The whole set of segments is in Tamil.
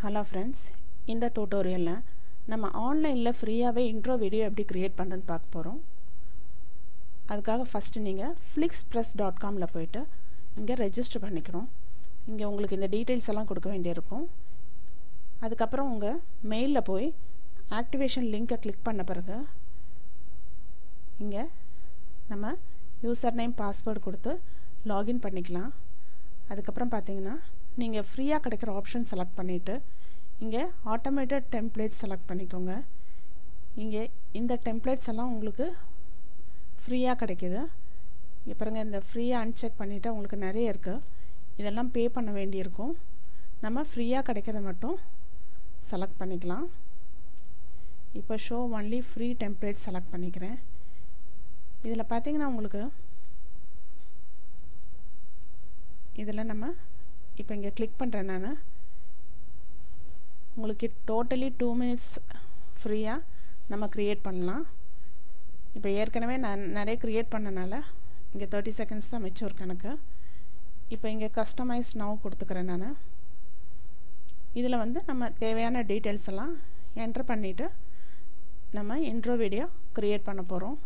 Hello friends, இந்த tutorial நம்ம ஆன்லைன்ல ஃப்ரீயாவே இன்ட்ரோ வீடியோ எப்படி கிரியேட் பண்றதுன்னு பார்க்க போறோம். அதுக்காக ஃபர்ஸ்ட் நீங்க flixpress.com ல போய்ட்டு இங்க ரெஜிஸ்டர் பண்ணிக்கணும். இங்க உங்களுக்கு இந்த டீடைல்ஸ் எல்லாம் கொடுக்க வேண்டியிருக்கும். அதுக்கு அப்புறம் உங்க மெயில்ல போய் ஆக்டிவேஷன் லிங்கை கிளிக் பண்ண பிறகு இங்க நம்ம யூசர் நேம் பாஸ்வேர்ட் கொடுத்து லாகின் பண்ணிக்கலாம். அதுக்கு அப்புறம் பாத்தீங்கன்னா நீங்க ஃப்ரீயா கிடைக்கிற ஆப்ஷன் செலக்ட் பண்ணிட்டு இங்க ஆட்டோமேட்டட் டெம்ப்ளேட்ஸ் செலக்ட் பண்ணிக்கோங்க. இங்க இந்த டெம்ப்ளேட்ஸ் எல்லாம் உங்களுக்கு ஃப்ரீயா கிடைக்குது. இங்க பாருங்க இந்த ஃப்ரீயா அன்செக் பண்ணிட்டா உங்களுக்கு நிறைய இருக்கு. இதெல்லாம் பே பண்ண வேண்டியிருக்கும். நம்ம ஃப்ரீயா கிடைக்கிறத மட்டும் செலக்ட் பண்ணிக்கலாம். இப்போ show only free templates select பண்ணிக்கிறேன். இதில் பார்த்தீங்கன்னா உங்களுக்கு இதில் நம்ம இப்போ இங்கே கிளிக் பண்ணுறேன். நான் உங்களுக்கு டோட்டலி 2 minutes ஃப்ரீயாக நம்ம க்ரியேட் பண்ணலாம். இப்போ ஏற்கனவே நான் நிறைய க்ரியேட் பண்ணனால இங்கே 30 seconds தான் மிச்சம் கணக்கு. இப்போ இங்கே கஸ்டமைஸ் நவ் கொடுத்துக்கிறேன். நான் இதில் வந்து நம்ம தேவையான டீட்டெயில்ஸ் எல்லாம் என்ட்ரு பண்ணிவிட்டு நம்ம இன்ட்ரோ வீடியோ க்ரியேட் பண்ண போகிறோம்.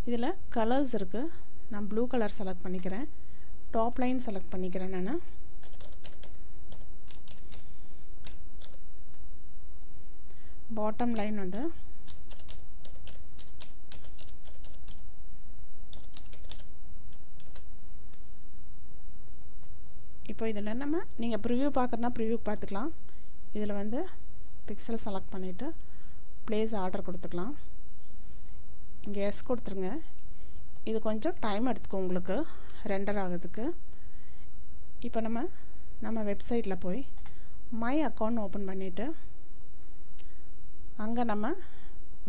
இதில் கலர்ஸ் இருக்குது. நான் ப்ளூ கலர் செலக்ட் பண்ணிக்கிறேன். டாப் லைன் செலக்ட் பண்ணிக்கிறேன். நான் பாட்டம் லைன் வந்து இப்போ இதில் நம்ம நீங்கள் ப்ரிவ்யூ பார்க்குறனா ப்ரிவ்யூ பார்த்துக்கலாம். இதில் வந்து பிக்சல் செலக்ட் பண்ணிவிட்டு ப்ளேஸ் ஆர்டர் கொடுத்துக்கலாம். இங்கே எஸ் கொடுத்துருங்க. இது கொஞ்சம் டைம் எடுத்துக்கும் உங்களுக்கு ரெண்டர் ஆகிறதுக்கு. இப்போ நம்ம வெப்சைட்டில் போய் மை அக்கௌண்ட் ஓப்பன் பண்ணிவிட்டு அங்கே நம்ம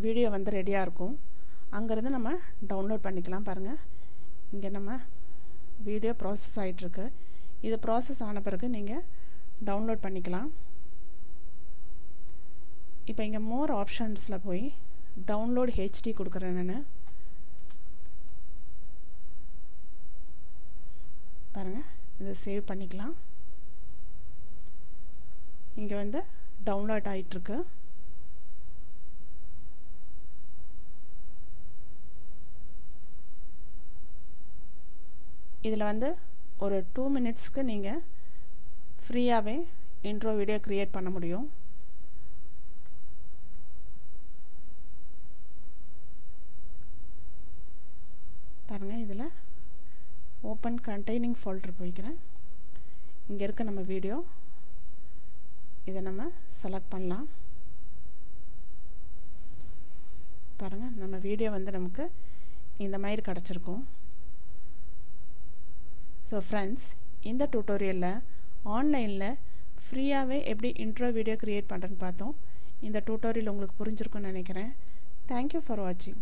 வீடியோ வந்து ரெடியாக இருக்கும். அங்கேருந்து நம்ம டவுன்லோட் பண்ணிக்கலாம். பாருங்கள் இங்கே நம்ம வீடியோ ப்ராசஸ் ஆகிட்டுருக்கு. இது ப்ராசஸ் ஆன பிறகு நீங்கள் டவுன்லோட் பண்ணிக்கலாம். இப்போ இங்கே மோர் ஆப்ஷன்ஸில் போய் டவுன்லோட் ஹெச்டி கொடுக்குறேன். நான் பாருங்கள் இதை சேவ் பண்ணிக்கலாம். இங்கே வந்து டவுன்லோட் ஆகிட்டுருக்கு. இதில் வந்து ஒரு 2 minutesக்கு நீங்கள் ஃப்ரீயாகவே இன்ட்ரோ வீடியோ க்ரியேட் பண்ண முடியும். பாருங்கள் இதில் ஓப்பன் கண்டெய்னிங் ஃபோல்டர் போய்க்கிறேன். இங்கே இருக்க நம்ம வீடியோ இதை நம்ம செலக்ட் பண்ணலாம். பாருங்கள் நம்ம வீடியோ வந்து நமக்கு இந்த மாதிரி கிடச்சிருக்கும். ஸோ ஃப்ரெண்ட்ஸ், இந்த டியூட்டோரியலில் ஆன்லைனில் ஃப்ரீயாகவே எப்படி இன்ட்ரோ வீடியோ க்ரியேட் பண்ணுறேன்னு பார்த்தோம். இந்த டியூட்டோரியல் உங்களுக்கு புரிஞ்சிருக்குன்னு நினைக்கிறேன். தேங்க்யூ ஃபார் வாட்சிங்.